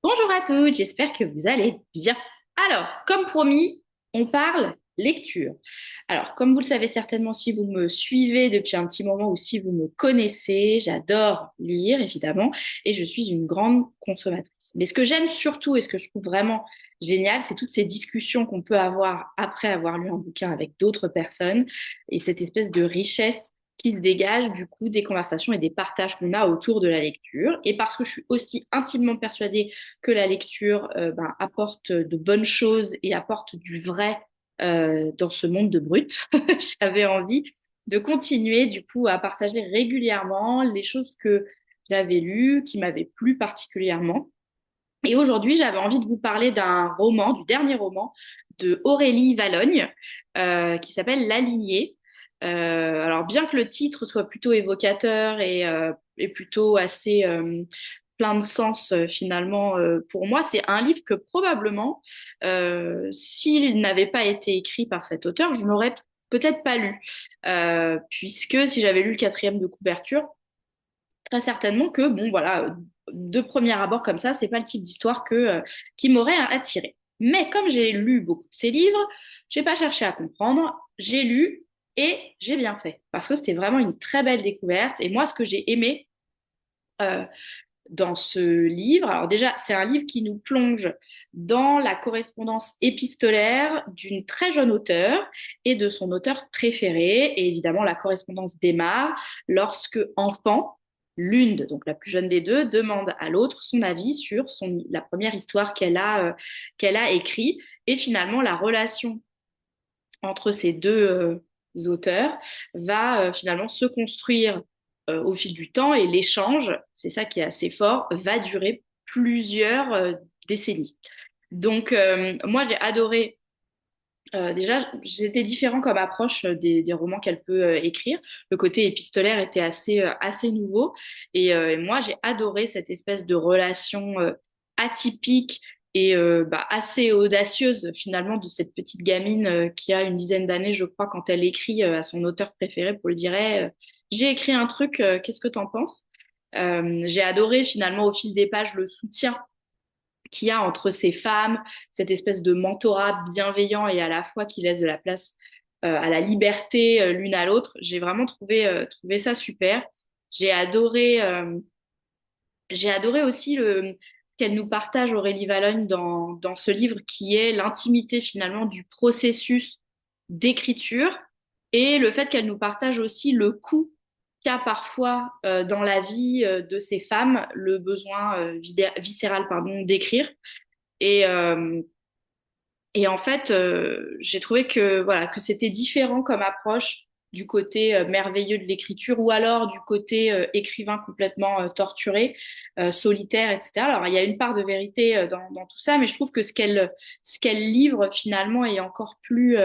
Bonjour à toutes, j'espère que vous allez bien. Alors, comme promis, on parle lecture. Alors, comme vous le savez certainement si vous me suivez depuis un petit moment ou si vous me connaissez, j'adore lire, évidemment, et je suis une grande consommatrice. Mais ce que j'aime surtout et ce que je trouve vraiment génial, c'est toutes ces discussions qu'on peut avoir après avoir lu un bouquin avec d'autres personnes et cette espèce de richesse qui se dégage du coup des conversations et des partages qu'on a autour de la lecture. Et parce que je suis aussi intimement persuadée que la lecture apporte de bonnes choses et apporte du vrai dans ce monde de brut. J'avais envie de continuer du coup à partager régulièrement les choses que j'avais lues, qui m'avaient plu particulièrement. Et aujourd'hui, j'avais envie de vous parler d'un roman, du dernier roman de Aurélie Vallogne, qui s'appelle La Lignée. Alors, bien que le titre soit plutôt évocateur et plutôt assez plein de sens finalement pour moi, c'est un livre que probablement, s'il n'avait pas été écrit par cet auteur, je n'aurais peut-être pas lu, puisque si j'avais lu le quatrième de couverture, très certainement que, bon, voilà, de premier abord comme ça, c'est pas le type d'histoire qui m'aurait attiré. Mais comme j'ai lu beaucoup de ses livres, j'ai pas cherché à comprendre, j'ai lu et j'ai bien fait. Parce que c'était vraiment une très belle découverte. Et moi, ce que j'ai aimé euh, dans ce livre, alors déjà, c'est un livre qui nous plonge dans la correspondance épistolaire d'une très jeune auteure et de son auteur préféré. Et évidemment, la correspondance démarre lorsque, enfant, donc la plus jeune des deux, demande à l'autre son avis sur la première histoire qu'elle a écrite. Et finalement, la relation entre ces deux auteurs va finalement se construire au fil du temps et l'échange, c'est ça qui est assez fort, va durer plusieurs décennies. Donc moi j'ai adoré. Déjà, c'était différent comme approche des romans qu'elle peut écrire. Le côté épistolaire était assez nouveau. Et moi, j'ai adoré cette espèce de relation atypique et assez audacieuse finalement de cette petite gamine qui a une dizaine d'années, je crois, quand elle écrit à son auteur préféré pour lui dire j'ai écrit un truc, qu'est-ce que t'en penses? J'ai adoré finalement au fil des pages le soutien qu'il y a entre ces femmes, cette espèce de mentorat bienveillant et à la fois qui laisse de la place à la liberté l'une à l'autre. J'ai vraiment trouvé ça super. J'ai adoré, euh, j'ai adoré aussi ce qu'elle nous partage, Aurélie Vallogne, dans ce livre, qui est l'intimité finalement du processus d'écriture et le fait qu'elle nous partage aussi le coût qu'a parfois dans la vie de ces femmes le besoin viscéral pardon, d'écrire. Et, euh, et en fait, j'ai trouvé que voilà que c'était différent comme approche du côté merveilleux de l'écriture ou alors du côté écrivain complètement torturé, solitaire, etc. Alors il y a une part de vérité dans tout ça, mais je trouve que ce qu'elle livre finalement est encore plus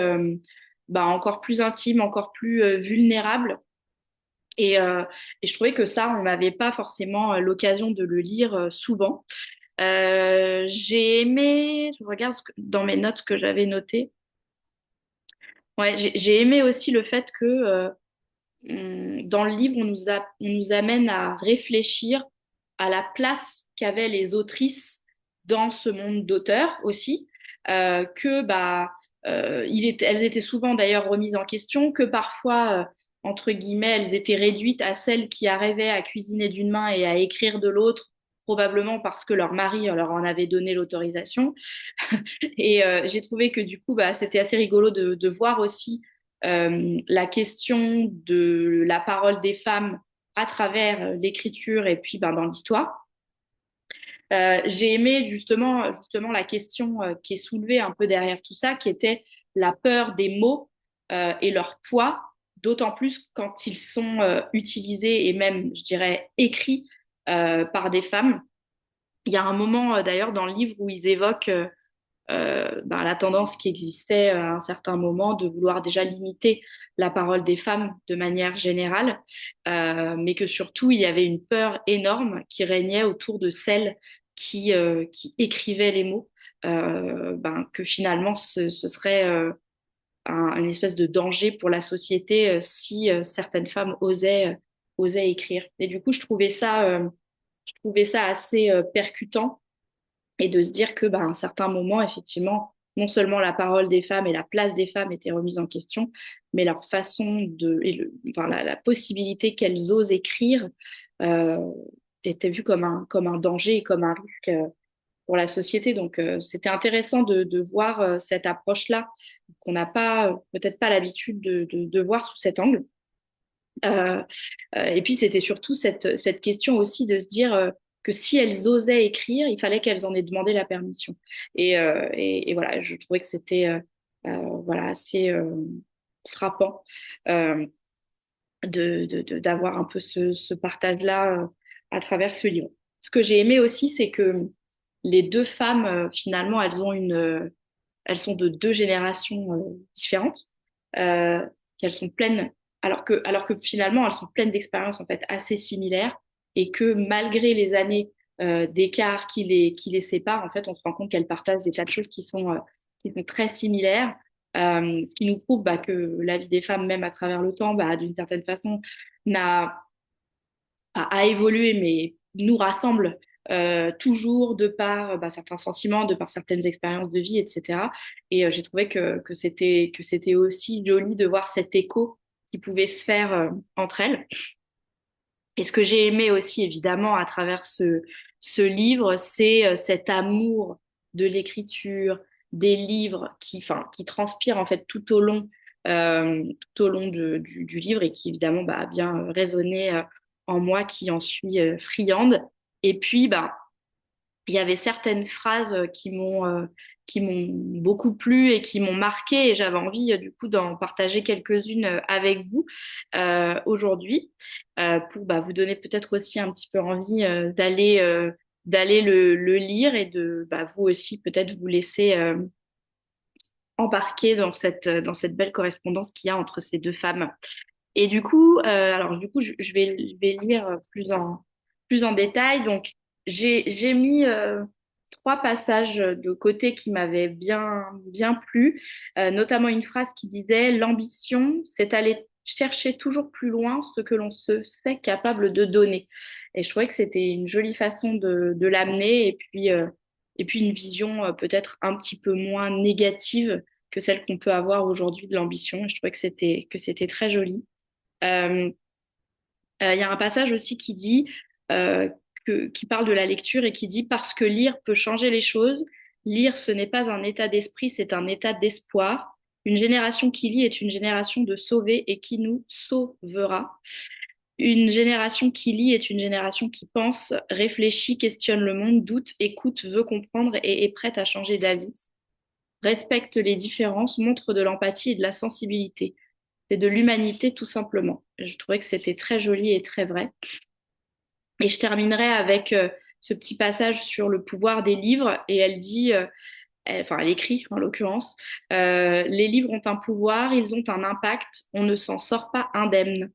intime, encore plus vulnérable. Et, euh, et je trouvais que ça, on n'avait pas forcément l'occasion de le lire souvent. J'ai aimé, je regarde dans mes notes que j'avais notées. Ouais, j'ai aimé aussi le fait que dans le livre, on nous amène à réfléchir à la place qu'avaient les autrices dans ce monde d'auteurs aussi, que elles étaient souvent d'ailleurs remises en question, que parfois entre guillemets, elles étaient réduites à celles qui arrivaient à cuisiner d'une main et à écrire de l'autre, probablement parce que leur mari leur en avait donné l'autorisation. Et j'ai trouvé que du coup, c'était assez rigolo de voir aussi la question de la parole des femmes à travers l'écriture et puis dans l'histoire. J'ai aimé justement la question qui est soulevée un peu derrière tout ça, qui était la peur des mots et leur poids, d'autant plus quand ils sont utilisés et même, je dirais, écrits par des femmes. Il y a un moment d'ailleurs dans le livre où ils évoquent la tendance qui existait à un certain moment de vouloir déjà limiter la parole des femmes de manière générale, mais que surtout il y avait une peur énorme qui régnait autour de celles qui écrivaient les mots, que finalement ce serait une espèce de danger pour la société si certaines femmes osaient écrire. Et du coup, je trouvais ça assez percutant et de se dire que, à un certain moment, effectivement, non seulement la parole des femmes et la place des femmes étaient remises en question, mais leur façon enfin, la possibilité qu'elles osent écrire euh, était vue comme un danger et comme un risque pour la société. Donc, c'était intéressant de voir cette approche-là qu'on n'a pas, peut-être pas l'habitude de voir sous cet angle. Euh, et puis, c'était surtout cette question aussi de se dire que si elles osaient écrire, il fallait qu'elles en aient demandé la permission. Et voilà, je trouvais que c'était voilà, assez frappant euh, d'avoir un peu ce partage-là à travers ce livre. Ce que j'ai aimé aussi, c'est que les deux femmes, finalement, elles sont de deux générations différentes, euh, qu'elles sont pleines, alors que finalement, elles sont pleines d'expériences en fait assez similaires, et que malgré les années d'écart qui les séparent, en fait, on se rend compte qu'elles partagent des tas de choses qui sont très similaires. Ce qui nous prouve que la vie des femmes, même à travers le temps, d'une certaine façon, n'a a évolué, mais nous rassemble toujours de par certains sentiments, de par certaines expériences de vie, etc. Et j'ai trouvé que c'était aussi joli de voir cet écho qui pouvait se faire entre elles. Et ce que j'ai aimé aussi, évidemment, à travers ce livre, c'est cet amour de l'écriture, des livres qui transpirent en fait tout au long du livre et qui, évidemment, a bien résonné en moi qui en suis friande. Et puis, il y avait certaines phrases qui m'ont beaucoup plu et qui m'ont marqué et j'avais envie du coup d'en partager quelques-unes avec vous aujourd'hui pour vous donner peut-être aussi un petit peu envie d'aller le lire et de vous aussi peut-être vous laisser embarquer dans cette belle correspondance qu'il y a entre ces deux femmes. Et du coup, je vais lire plus en détail. Donc, j'ai mis trois passages de côté qui m'avaient bien plu, notamment une phrase qui disait: l'ambition, c'est aller chercher toujours plus loin ce que l'on se sait capable de donner. Et je trouvais que c'était une jolie façon de l'amener, et puis une vision peut-être un petit peu moins négative que celle qu'on peut avoir aujourd'hui de l'ambition. Et je trouvais que c'était très joli. Euh, il y a un passage aussi qui dit, euh, qui parle de la lecture et qui dit: parce que lire peut changer les choses, lire ce n'est pas un état d'esprit, c'est un état d'espoir. Une génération qui lit est une génération de sauvés et qui nous sauvera. Une génération qui lit est une génération qui pense, réfléchit, questionne le monde, doute, écoute, veut comprendre et est prête à changer d'avis. Respecte les différences, montre de l'empathie et de la sensibilité. C'est de l'humanité tout simplement. Je trouvais que c'était très joli et très vrai. Et je terminerai avec ce petit passage sur le pouvoir des livres. Et elle dit, elle écrit en l'occurrence: les livres ont un pouvoir, ils ont un impact, on ne s'en sort pas indemne.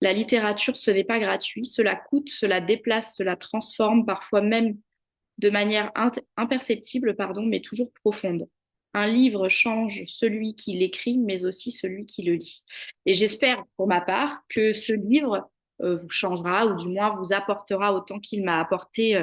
La littérature, ce n'est pas gratuit, cela coûte, cela déplace, cela transforme, parfois même de manière imperceptible, pardon, mais toujours profonde. Un livre change celui qui l'écrit, mais aussi celui qui le lit. Et j'espère, pour ma part, que ce livre vous changera, ou du moins vous apportera autant qu'il m'a apporté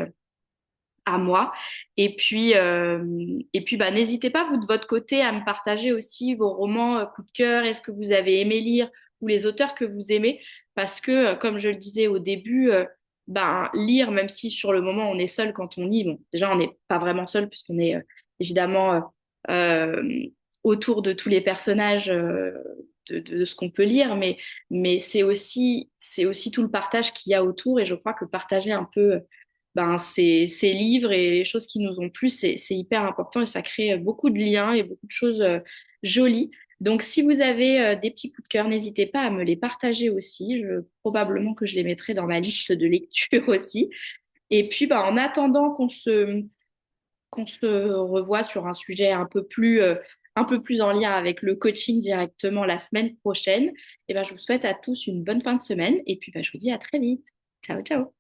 à moi. Et puis n'hésitez pas, vous, de votre côté, à me partager aussi vos romans coup de cœur. Est-ce que vous avez aimé lire, ou les auteurs que vous aimez? Parce que, comme je le disais au début, lire, même si sur le moment on est seul quand on lit, bon, déjà on n'est pas vraiment seul puisqu'on est évidemment euh, autour de tous les personnages de ce qu'on peut lire, mais c'est aussi tout le partage qu'il y a autour, et je crois que partager un peu ces livres et les choses qui nous ont plu, c'est hyper important, et ça crée beaucoup de liens et beaucoup de choses jolies. Donc, si vous avez des petits coups de cœur, n'hésitez pas à me les partager aussi. Probablement que je les mettrai dans ma liste de lecture aussi. Et puis, en attendant qu'on se revoit sur un sujet un peu plus en lien avec le coaching directement la semaine prochaine, et je vous souhaite à tous une bonne fin de semaine. Et puis, je vous dis à très vite. Ciao, ciao.